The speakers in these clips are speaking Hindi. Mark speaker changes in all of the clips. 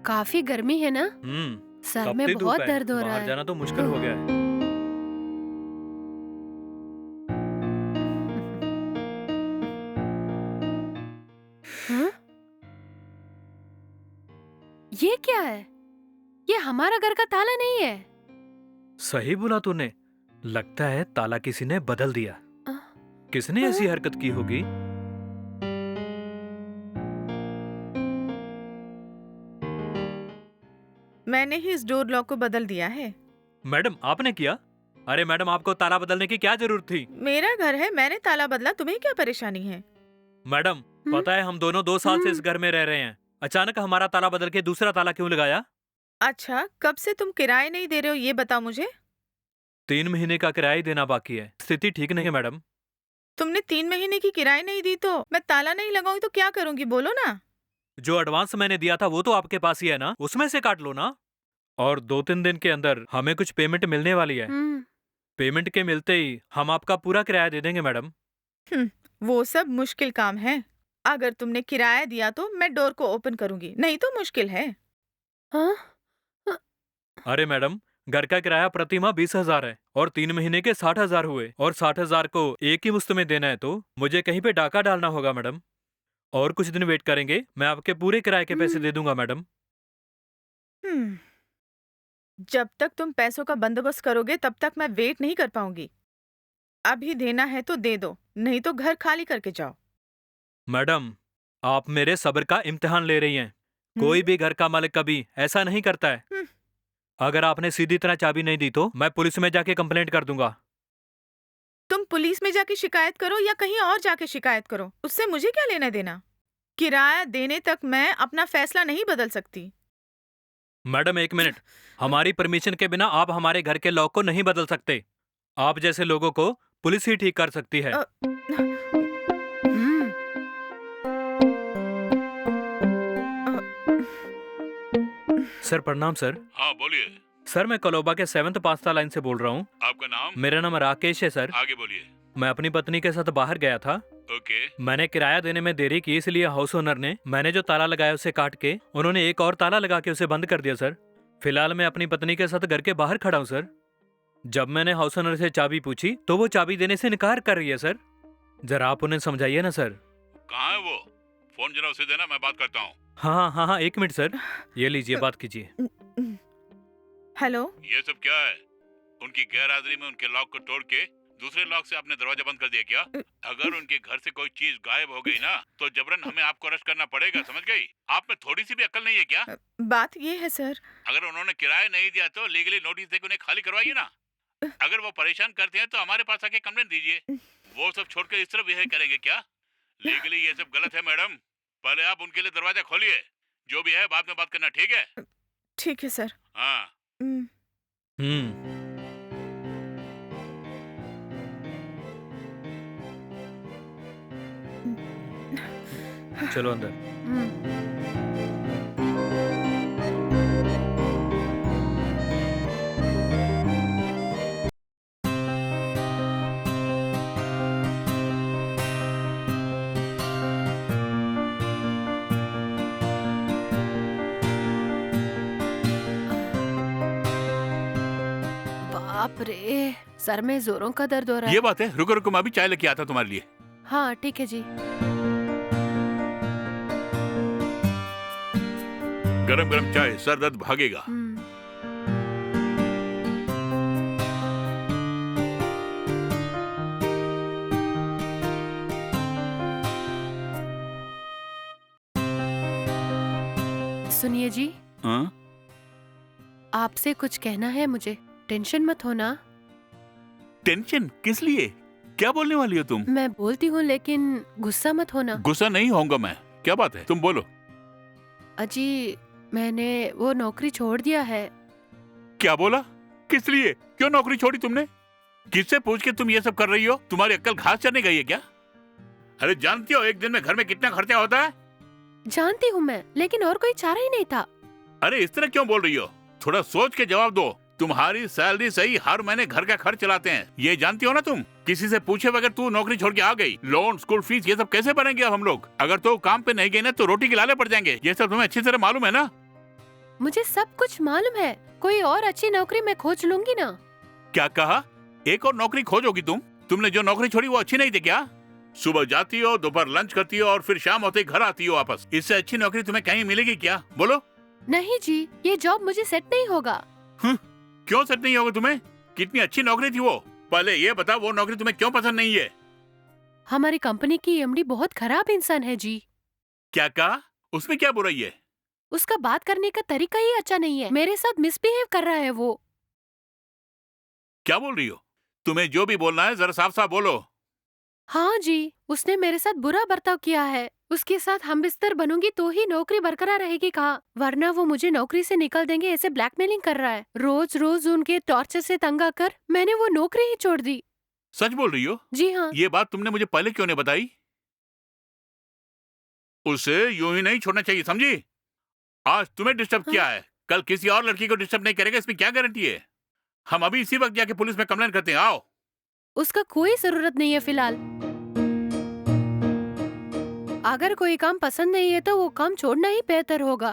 Speaker 1: काफी गर्मी है ना, सर में
Speaker 2: तपती धूप
Speaker 1: बहुत
Speaker 2: है,
Speaker 1: दर्द हो रहा
Speaker 2: बाहर
Speaker 1: है।
Speaker 2: जाना तो मुश्किल हो गया है।
Speaker 1: हाँ? ये क्या है? ये हमारा घर का ताला नहीं है।
Speaker 2: सही बोला तूने, लगता है ताला किसी ने बदल दिया।
Speaker 1: अ,
Speaker 2: किसने ऐसी हरकत की होगी?
Speaker 3: मैंने ही इस डोर लॉक को बदल दिया है।
Speaker 2: मैडम आपने किया? अरे मैडम, आपको ताला बदलने की क्या जरूरत थी?
Speaker 3: मेरा घर है, मैंने ताला बदला, तुम्हें क्या परेशानी है?
Speaker 2: मैडम
Speaker 1: हम्म,
Speaker 2: पता है हम दोनों 2 साल से इस घर में रह रहे हैं, अचानक हमारा ताला बदल के दूसरा ताला क्यों लगाया?
Speaker 3: अच्छा, कब से तुम किराए नहीं दे रहे हो ये बताओ मुझे।
Speaker 2: 3 महीने का किराया ही देना बाकी है। स्थिति ठीक नहीं है मैडम।
Speaker 3: तुमने 3 महीने की किराए नहीं दी तो मैं ताला नहीं लगाऊंगी तो क्या करूंगी, बोलो ना।
Speaker 2: जो एडवांस मैंने दिया था वो तो आपके पास ही है ना, उसमें से काट लो ना। और 2-3 दिन के अंदर हमें कुछ पेमेंट मिलने वाली है।
Speaker 1: हम्म,
Speaker 2: पेमेंट के मिलते ही हम आपका पूरा किराया दे देंगे मैडम।
Speaker 3: वो सब मुश्किल काम है। अगर तुमने किराया दिया तो मैं डोर को ओपन करूंगी, नहीं तो मुश्किल है।
Speaker 1: हाँ? अ,
Speaker 2: अरे मैडम, घर का किराया प्रति माह 20,000 है और 3 महीने के 60,000 हुए, और 60,000 को एक ही मुश्त में देना है तो मुझे कहीं पे डाका डालना होगा मैडम। और कुछ दिन वेट करेंगे, मैं आपके पूरे किराए के पैसे
Speaker 1: हम्म,
Speaker 2: दे दूंगा मैडम।
Speaker 3: हम्म, जब तक तुम पैसों का बंदोबस्त करोगे तब तक मैं वेट नहीं कर पाऊंगी। अभी देना है तो दे दो, नहीं तो घर खाली करके जाओ।
Speaker 2: मैडम, आप मेरे सब्र का इम्तिहान ले रही हैं।
Speaker 3: हम्म,
Speaker 2: कोई भी घर का मालिक कभी ऐसा नहीं करता है।
Speaker 3: हम्म,
Speaker 2: अगर आपने सीधी तरह चाबी नहीं दी तो मैं पुलिस में जाके कंप्लेंट कर दूंगा।
Speaker 3: तुम पुलिस में जाके शिकायत करो या कहीं और जाके शिकायत करो, उससे मुझे क्या लेना देना। किराया देने तक मैं अपना फैसला नहीं बदल सकती।
Speaker 2: मैडम एक मिनट, हमारी परमिशन के बिना आप हमारे घर के लॉक को नहीं बदल सकते। आप जैसे लोगों को पुलिस ही ठीक कर सकती है।
Speaker 3: अ,
Speaker 1: हम्म,
Speaker 3: अ,
Speaker 2: सर प्रणाम सर।
Speaker 4: हाँ बोलिए।
Speaker 2: सर मैं कलोबा के 7th पास्ता लाइन से बोल रहा हूँ।
Speaker 4: आपका नाम?
Speaker 2: मेरा नाम राकेश है सर।
Speaker 4: आगे बोलिए।
Speaker 2: मैं अपनी पत्नी के साथ बाहर गया था।
Speaker 4: ओके।
Speaker 2: मैंने किराया देने में देरी की, इसलिए हाउस ओनर ने मैंने जो ताला लगाया उसे काट के उन्होंने एक और ताला लगा के उसे बंद कर दिया सर। फिलहाल मैं अपनी पत्नी के साथ घर के बाहर खड़ा हूँ सर। जब मैंने हाउस ओनर से चाबी पूछी तो वो चाबी देने से इनकार कर रही है सर। जरा आप उन्हें समझाइए ना सर।
Speaker 4: कहाँ है वो? फोन जरा उसे देना, मैं बात करता हूँ।
Speaker 2: हाँ हाँ हाँ, 1 मिनट सर, ये लीजिए बात कीजिए।
Speaker 3: हेलो।
Speaker 4: ये सब क्या है? उनकी गैर हाजिरी में उनके लॉक को तोड़ के दूसरे लॉक से आपने दरवाजा बंद कर दिया क्या? अगर उनके घर से कोई चीज गायब हो गई ना तो जबरन हमें आपको अरेस्ट करना पड़ेगा, समझ गई? आप में थोड़ी सी भी अक्ल नहीं है क्या?
Speaker 3: बात ये है सर।
Speaker 4: अगर उन्होंने किराया नहीं दिया तो लीगली नोटिस देकर उन्हें खाली करवाइए ना। अगर वो परेशान करते हैं तो हमारे पास आके कंप्लेंट दीजिए। वो सब छोड़कर इस तरह बिहेव करेंगे क्या? लीगली ये सब गलत है मैडम। पहले आप उनके लिए दरवाजा खोलिए, जो भी है बाद में बात करना, ठीक है?
Speaker 3: ठीक है सर।
Speaker 4: हाँ।
Speaker 3: हम्म,
Speaker 2: हम्म। चलो अंदर।
Speaker 1: हम्म, बाप रे, सर में जोरों का दर्द हो रहा
Speaker 4: ये
Speaker 1: है।
Speaker 4: बात है, रुको रुको, मैं अभी चाय लेके आता तुम्हारे लिए।
Speaker 1: हाँ ठीक है जी।
Speaker 4: गरम गरम चाय, सर दर्द भागेगा।
Speaker 1: हम्म, सुनिए जी,
Speaker 4: हाँ?
Speaker 1: आपसे कुछ कहना है मुझे, टेंशन मत होना।
Speaker 4: टेंशन किस लिए? क्या बोलने वाली हो तुम?
Speaker 1: मैं बोलती हूँ लेकिन गुस्सा मत होना।
Speaker 4: गुस्सा नहीं होऊंगा मैं। क्या बात है, तुम बोलो।
Speaker 1: अजी, मैंने वो नौकरी छोड़ दिया है।
Speaker 4: क्या बोला? किस लिए? क्यों नौकरी छोड़ी तुमने? किससे पूछ के तुम ये सब कर रही हो? तुम्हारी अक्ल घास चरने गई है क्या? अरे जानती हो एक दिन में घर में कितना खर्चा होता है?
Speaker 1: जानती हूँ मैं, लेकिन और कोई चारा ही नहीं था।
Speaker 4: अरे इस तरह क्यों बोल रही हो? थोड़ा सोच के जवाब दो। तुम्हारी सैलरी से ही हर महीने घर का खर्च चलाते हैं, ये जानती हो ना तुम? किसी से पूछे बगैर तू नौकरी छोड़ के आ गई। लोन, स्कूल फीस, ये सब कैसे भरेंगे अब हम लोग? अगर तो काम पे नहीं गए ना तो रोटी के लाले पड़ जाएंगे। ये सब तुम्हें अच्छी तरह मालूम है ना?
Speaker 1: मुझे सब कुछ मालूम है। कोई और अच्छी नौकरी मैं खोज लूंगी ना।
Speaker 4: क्या कहा? एक और नौकरी खोजोगी तुम? तुमने जो नौकरी छोड़ी वो अच्छी नहीं थी क्या? सुबह जाती हो, दोपहर लंच करती हो और फिर शाम होते ही घर आती हो वापस। इससे अच्छी नौकरी तुम्हें कहीं मिलेगी क्या? बोलो।
Speaker 1: नहीं जी, ये जॉब मुझे सेट नहीं होगा।
Speaker 4: क्यों सेट नहीं होगा तुम्हें? कितनी अच्छी नौकरी थी वो। पहले ये बता, वो नौकरी तुम्हें क्यों पसंद नहीं है?
Speaker 1: हमारी कंपनी की एमडी बहुत खराब इंसान है जी।
Speaker 4: क्या कहा? उसमें क्या बुराई है?
Speaker 1: उसका बात करने का तरीका ही अच्छा नहीं है। मेरे साथ मिसबिहेव कर रहा है वो।
Speaker 4: क्या बोल रही हो? तुम्हें जो भी बोलना है जरा साफ साफ बोलो।
Speaker 1: हाँ जी, उसने मेरे साथ बुरा बर्ताव किया है। उसके साथ हम बिस्तर बनूंगी तो ही नौकरी बरकरार रहेगी कहा, वरना वो मुझे नौकरी से निकाल देंगे ऐसे ब्लैकमेलिंग कर रहा है। रोज रोज उनके टॉर्चर से तंग आकर मैंने वो नौकरी ही छोड़ दी।
Speaker 4: सच बोल रही हो?
Speaker 1: जी हाँ।
Speaker 4: ये बात तुमने मुझे पहले क्यों नहीं बताई? उसे यूं ही नहीं छोड़ना चाहिए, समझी? आज तुम्हें डिस्टर्ब किया है, कल किसी और लड़की को डिस्टर्ब नहीं करेगा, इसमें क्या गारंटी है? हम अभी इसी वक्त जाके पुलिस में कंप्लेन करते हैं। आओ।
Speaker 1: उसका कोई जरूरत नहीं है फिलहाल। अगर कोई काम पसंद नहीं है तो वो काम छोड़ना ही बेहतर होगा।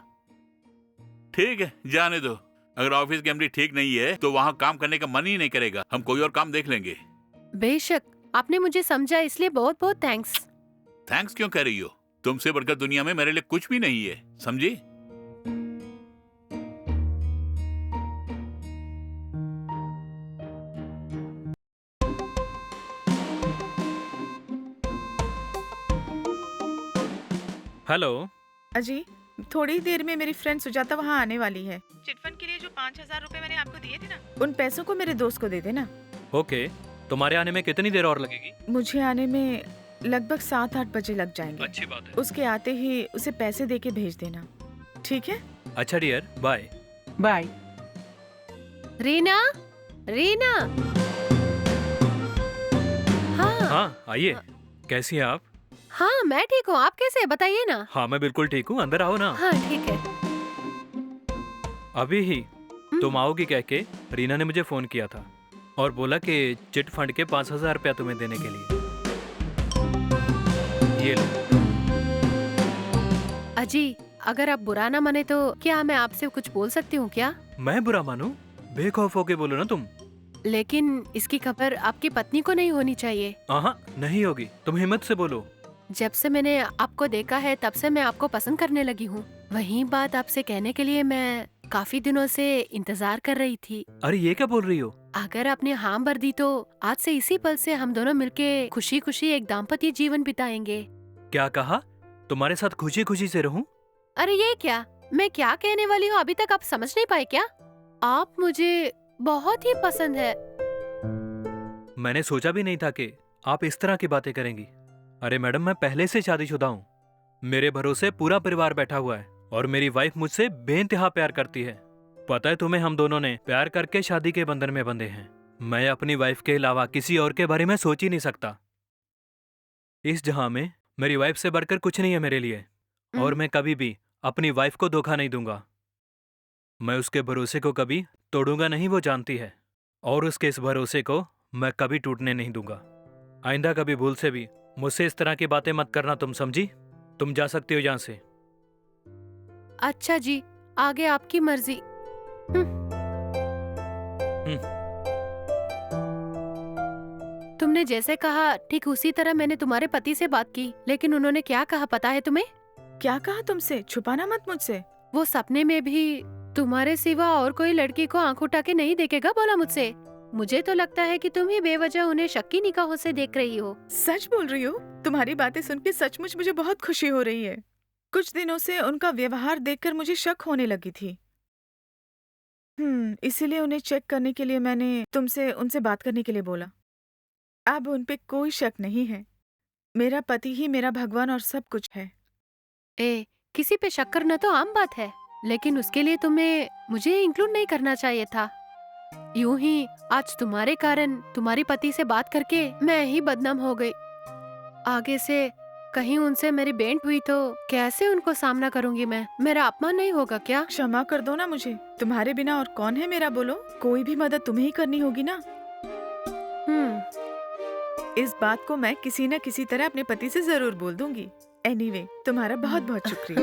Speaker 4: ठीक है, जाने दो। अगर ऑफिस की एमडी ठीक नहीं है तो वहाँ काम करने का मन ही नहीं करेगा। हम कोई और काम देख लेंगे।
Speaker 1: बेशक, आपने मुझे समझा इसलिए बहुत बहुत थैंक्स।
Speaker 4: थैंक्स क्यों कह रही हो? तुमसे बढ़कर दुनिया में मेरे लिए कुछ भी नहीं है, समझी?
Speaker 2: हेलो।
Speaker 3: अजी, थोड़ी देर में मेरी फ्रेंड सुजाता वहाँ आने वाली है। चिटफंड के लिए जो 5,000 रुपए मैंने आपको दिए थे ना, उन पैसों को मेरे दोस्त को दे देना।
Speaker 2: ओके, तुम्हारे आने में कितनी देर और लगेगी?
Speaker 3: मुझे आने में लगभग 7-8 बजे लग जाएंगे।
Speaker 2: अच्छी बात है।
Speaker 3: उसके आते ही उसे पैसे देके भेज देना, ठीक है?
Speaker 2: अच्छा dear, bye.
Speaker 5: Bye.
Speaker 1: Reena, Reena. हाँ
Speaker 2: हाँ आइए। कैसी हैं आप?
Speaker 1: हाँ, मैं ठीक हूँ। आप कैसे हैं? बताइए ना।
Speaker 2: हाँ मैं बिल्कुल ठीक हूँ, अंदर आओ ना।
Speaker 1: हाँ ठीक है।
Speaker 2: अभी ही तुम आओगी कह के रीना ने मुझे फोन किया था और बोला कि चिट फंड के 5,000 रुपया तुम्हें देने के लिए। ये लो।
Speaker 1: अजी, अगर आप बुरा ना माने तो क्या मैं आपसे कुछ बोल सकती हूँ क्या?
Speaker 2: मैं बुरा मानूं? बेखौफ होके बोलो ना तुम।
Speaker 1: लेकिन इसकी खबर आपकी पत्नी को नहीं होनी चाहिए।
Speaker 2: हाँ नहीं होगी, तुम हिम्मत से बोलो।
Speaker 1: जब से मैंने आपको देखा है तब से मैं आपको पसंद करने लगी हूँ। वही बात आपसे कहने के लिए मैं काफी दिनों से इंतजार कर रही थी।
Speaker 2: अरे ये क्या बोल रही हो?
Speaker 1: अगर आपने हाँ भर दी तो आज से इसी पल से हम दोनों मिलके खुशी खुशी एक दाम्पत्य जीवन बिताएंगे।
Speaker 2: क्या कहा? तुम्हारे साथ खुशी खुशी से रहूं?
Speaker 1: अरे ये क्या, मैं क्या कहने वाली हूँ अभी तक आप समझ नहीं पाए क्या? आप मुझे बहुत ही पसंद है।
Speaker 2: मैंने सोचा भी नहीं था कि आप इस तरह की बातें करेंगी। अरे मैडम, मैं पहले से शादीशुदा हूँ। मेरे भरोसे पूरा परिवार बैठा हुआ है और मेरी वाइफ मुझसे बेइंतहा प्यार करती है। पता है तुम्हें, हम दोनों ने प्यार करके शादी के बंधन में बंधे हैं। मैं अपनी वाइफ के अलावा किसी और के बारे में सोच ही नहीं सकता। इस जहां में मेरी वाइफ से बढ़कर कुछ नहीं है मेरे लिए, और मैं कभी भी अपनी वाइफ को धोखा नहीं दूंगा। मैं उसके भरोसे को कभी तोड़ूंगा नहीं, वो जानती है, और उसके इस भरोसे को मैं कभी टूटने नहीं दूंगा। आइंदा कभी भूल से भी मुझसे इस तरह की बातें मत करना, तुम समझी? तुम जा सकती हो यहाँ से।
Speaker 1: अच्छा जी, आगे आपकी मर्जी। तुमने जैसे कहा ठीक उसी तरह मैंने तुम्हारे पति से बात की, लेकिन उन्होंने क्या कहा पता है तुम्हें?
Speaker 3: क्या कहा तुमसे? छुपाना मत मुझसे।
Speaker 1: वो सपने में भी तुम्हारे सिवा और कोई लड़की को आंख उठा के नहीं देखेगा बोला मुझसे। मुझे तो लगता है कि तुम ही बेवजह उन्हें शक्की निगाहों से देख रही हो।
Speaker 3: सच बोल रही हो? तुम्हारी बातें सुन के सचमुच मुझे बहुत खुशी हो रही है। कुछ दिनों से उनका व्यवहार देखकर मुझे शक होने लगी थी। इसीलिए उन्हें चेक करने के लिए मैंने तुमसे उनसे बात करने के लिए बोला। अब उन पे कोई शक नहीं है। मेरा पति ही मेरा भगवान और सब कुछ है।
Speaker 1: किसी पे शक करना तो आम बात है, लेकिन उसके लिए तुम्हें मुझे इंक्लूड नहीं करना चाहिए था। यूं ही आज तुम्हारे कारण तुम्हारी पति से बात करके मैं ही बदनाम हो गई। आगे से कहीं उनसे मेरी भेंट हुई तो कैसे उनको सामना करूंगी मैं? मेरा अपमान नहीं होगा क्या?
Speaker 3: क्षमा कर दो ना मुझे। तुम्हारे बिना और कौन है मेरा? बोलो, कोई भी मदद तुम्हें ही करनी होगी ना। इस बात को मैं किसी न किसी तरह अपने पति से जरूर बोल दूंगी। एनीवे, तुम्हारा बहुत बहुत शुक्रिया।